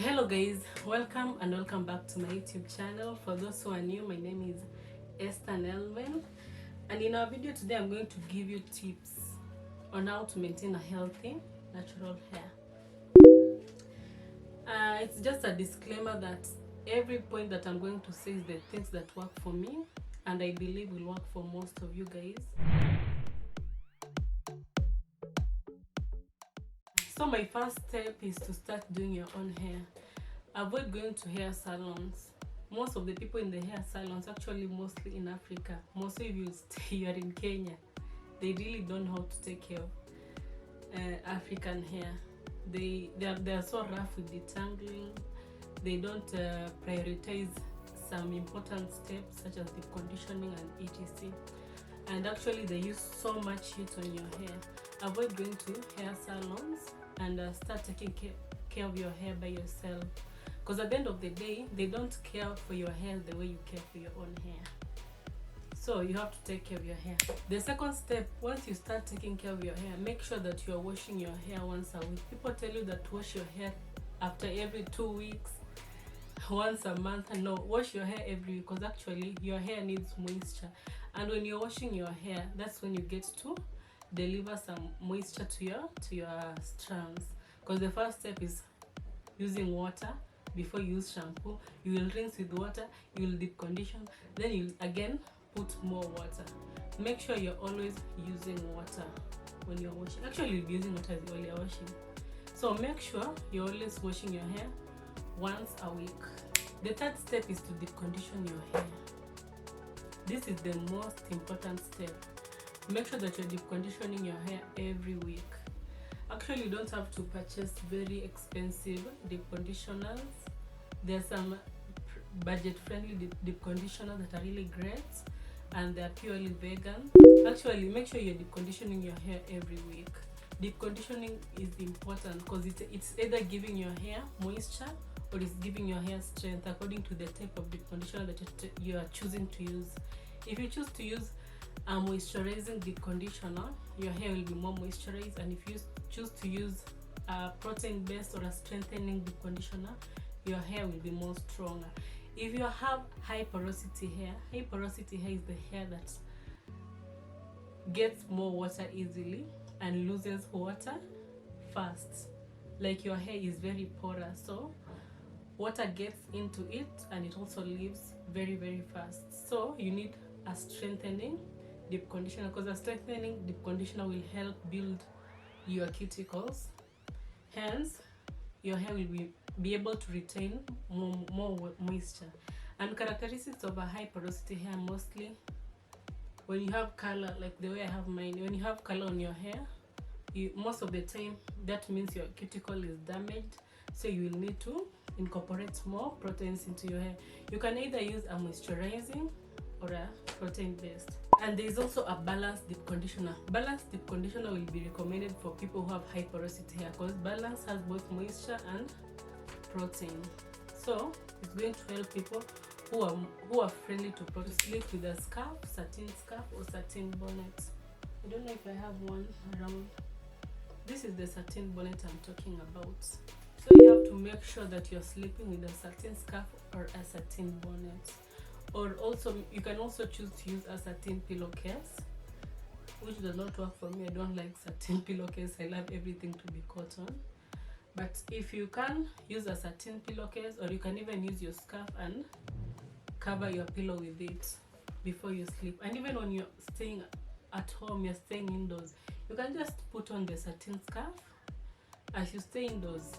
Hello guys, welcome back to my YouTube channel. For those who are new, my name is Esther Nelman, and in our video today I'm going to give you tips on how to maintain a healthy natural hair. It's just a disclaimer that every point that I'm going to say is the things that work for me and I believe will work for most of you guys. So my first step is to start doing your own hair. Avoid going to hair salons. Most of the people in the hair salons, actually mostly in Africa, mostly if you are in Kenya, they really don't know how to take care of African hair. They are so rough with detangling. They don't prioritize some important steps such as deep conditioning and etc. And actually they use so much heat on your hair. Avoid going to hair salons and start taking care of your hair by yourself. Because at the end of the day, they don't care for your hair the way you care for your own hair. So you have to take care of your hair. The second step, once you start taking care of your hair, make sure that you are washing your hair once a week. People tell you that wash your hair after every 2 weeks, once a month. And no, wash your hair every week, because actually your hair needs moisture. And when you're washing your hair, that's when you get to deliver some moisture to your strands. Because the first step is using water. Before you use shampoo, you will rinse with water, you will deep condition, then you again put more water. Make sure you're always using water when you're washing. Actually, you'll be using water while you're washing. So make sure you're always washing your hair once a week. The third step is to deep condition your hair. This is the most important step. Make sure that you're deep conditioning your hair every week. Actually, you don't have to purchase very expensive deep conditioners. There are some budget-friendly deep conditioners that are really great, and they are purely vegan. Actually, make sure you're deep conditioning your hair every week. Deep conditioning is important because it's either giving your hair moisture or it's giving your hair strength according to the type of deep conditioner that you are choosing to use. If you choose to use a moisturizing deep conditioner, your hair will be more moisturized, and if you choose to use a protein based or a strengthening deep conditioner, your hair will be more stronger. If you have high porosity hair is the hair that gets more water easily and loses water fast. Like your hair is very porous, so water gets into it and it also leaves very, very fast. So you need a strengthening deep conditioner, because a strengthening deep conditioner will help build your cuticles. Hence, your hair will be able to retain more moisture. And characteristics of a high porosity hair, mostly when you have color, like the way I have mine, when you have color on your hair, most of the time that means your cuticle is damaged, so you will need to incorporate more proteins into your hair. You can either use a moisturizing or a protein based. And there is also a balanced deep conditioner. Balanced deep conditioner will be recommended for people who have high porosity hair, because balance has both moisture and protein. So it's going to help people who are friendly to protein. Sleep with a scarf, satin scarf or satin bonnet. I don't know if I have one around. This is the satin bonnet I'm talking about. So you have to make sure that you're sleeping with a satin scarf or a satin bonnet. Or also, you can also choose to use a satin pillowcase, which does not work for me. I don't like satin pillowcase. I love everything to be cotton. But if you can use a satin pillowcase, or you can even use your scarf and cover your pillow with it before you sleep. And even when you're staying at home, you're staying indoors, you can just put on the satin scarf as you stay indoors.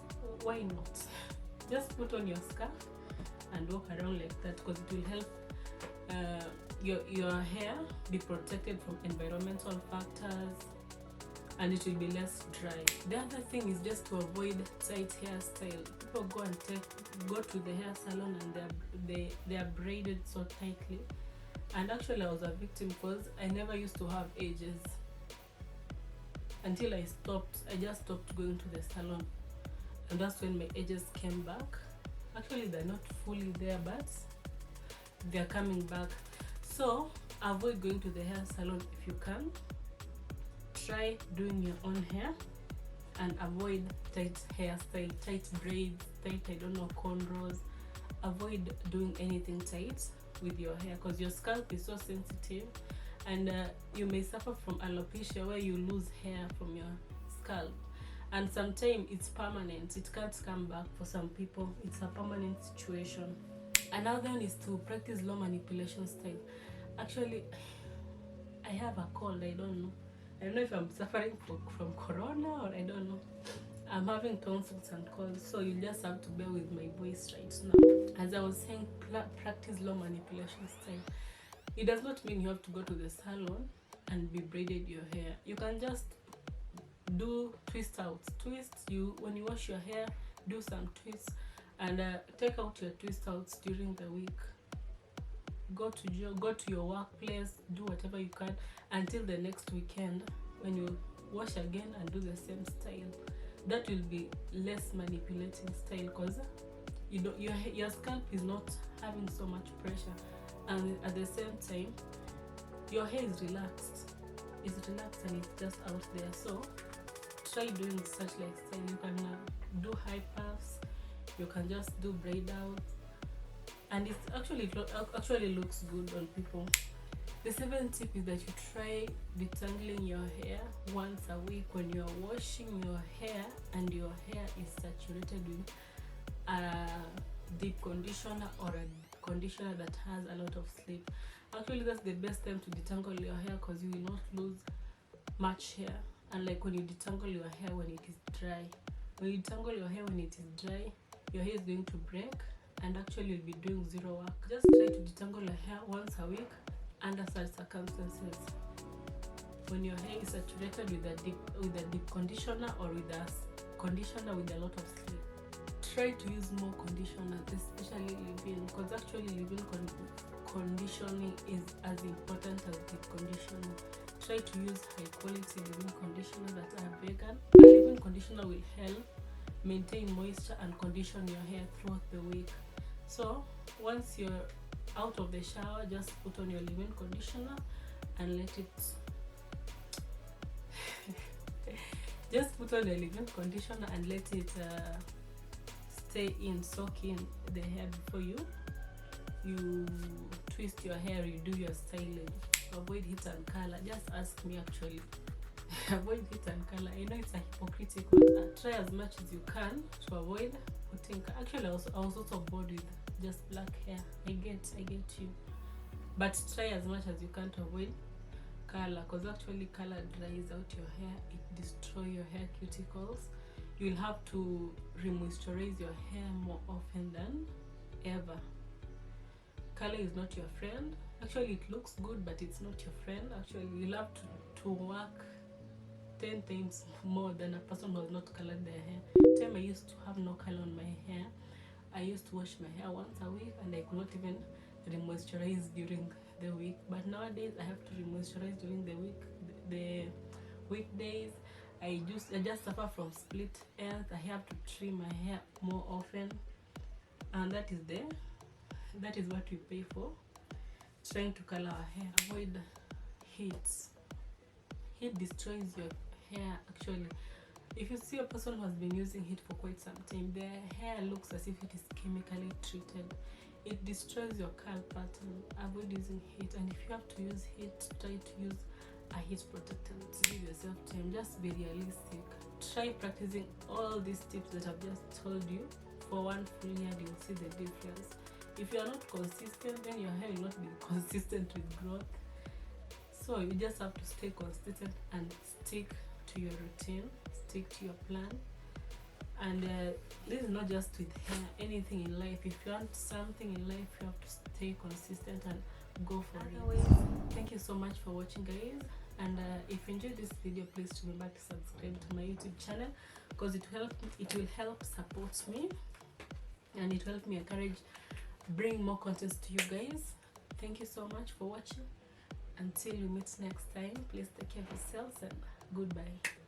Why not? Just put on your scarf and walk around like that, because it will help your hair be protected from environmental factors, and it will be less dry. The other thing is just to avoid tight hairstyle. People go to the hair salon and they are braided so tightly, and actually I was a victim because I never used to have edges until I just stopped going to the salon, and that's when my edges came back. Actually, they're not fully there, but they're coming back. So avoid going to the hair salon if you can. Try doing your own hair and avoid tight hairstyle, tight braids, tight, I don't know, cornrows. Avoid doing anything tight with your hair because your scalp is so sensitive, and you may suffer from alopecia where you lose hair from your scalp, and sometimes it's permanent. It can't come back. For some people it's a permanent situation. Another one is to practice low manipulation style. Actually, I have a cold. I don't know if I'm suffering from corona, or I don't know. I'm having tonsils and colds, so you just have to bear with my voice right now. As I was saying, practice low manipulation style. It does not mean you have to go to the salon and be braided your hair. You can just do twist outs. When you wash your hair, do some twists, and take out your twist outs during the week. Go to your workplace, do whatever you can until the next weekend when you wash again and do the same style. That will be less manipulating style because your scalp is not having so much pressure, and at the same time your hair is relaxed. It's relaxed and it's just out there. So try doing such like style. You can do high puffs, you can just do braid out, and it actually looks good on people. The 7th tip is that you try detangling your hair once a week when you are washing your hair and your hair is saturated with a deep conditioner or a conditioner that has a lot of slip. Actually, that's the best time to detangle your hair because you will not lose much hair. Unlike when you detangle your hair when it is dry. When you detangle your hair when it is dry, your hair is going to break and actually you'll be doing zero work. Just try to detangle your hair once a week under such circumstances. When your hair is saturated with a deep conditioner or with a conditioner with a lot of slip, try to use more conditioner, especially leave-in, because actually leave-in conditioning is as important as deep conditioning. Try to use high quality leave-in conditioner that are vegan. A leave-in conditioner will help maintain moisture and condition your hair throughout the week. So once you're out of the shower, just put on your leave-in conditioner and let it just put on your leave-in conditioner and let it soak in the hair before you twist your hair, you do your styling. Avoid heat and color. Just ask me actually. Avoid heat and color. I know it's a hypocritical. Try as much as you can to avoid putting. Actually, I was also bored with just black hair. I get you. But try as much as you can to avoid color, because actually color dries out your hair. It destroys your hair cuticles. You'll have to re-moisturize your hair more often than ever. Color is not your friend. Actually, it looks good, but it's not your friend. Actually, you'll have to work 10 times more than a person who has not colored their hair. The time I used to have no color on my hair, I used to wash my hair once a week and I could not even re-moisturize during the week. But nowadays I have to re-moisturize during the weekdays. I just suffer from split ends. I have to trim my hair more often, and that is what we pay for trying to color our hair. Avoid heat. Heat destroys your hair. Actually, if you see a person who has been using heat for quite some time, their hair looks as if it is chemically treated. It destroys your curl pattern. Avoid using heat, and if you have to use heat, try to use a heat protectant. Give yourself time. Just be realistic. Try practicing all these tips that I've just told you for one full year. You'll see the difference. If you are not consistent, then your hair will not be consistent with growth. So you just have to stay consistent and stick to your routine, stick to your plan. And this is not just with hair, anything in life. If you want something in life, you have to stay consistent and go for it. Thank you so much for watching, guys. And if you enjoyed this video, please remember to subscribe to my YouTube channel, because it will help support me, and it will help me bring more content to you guys. Thank you so much for watching. Until we meet next time, please take care of yourselves and goodbye.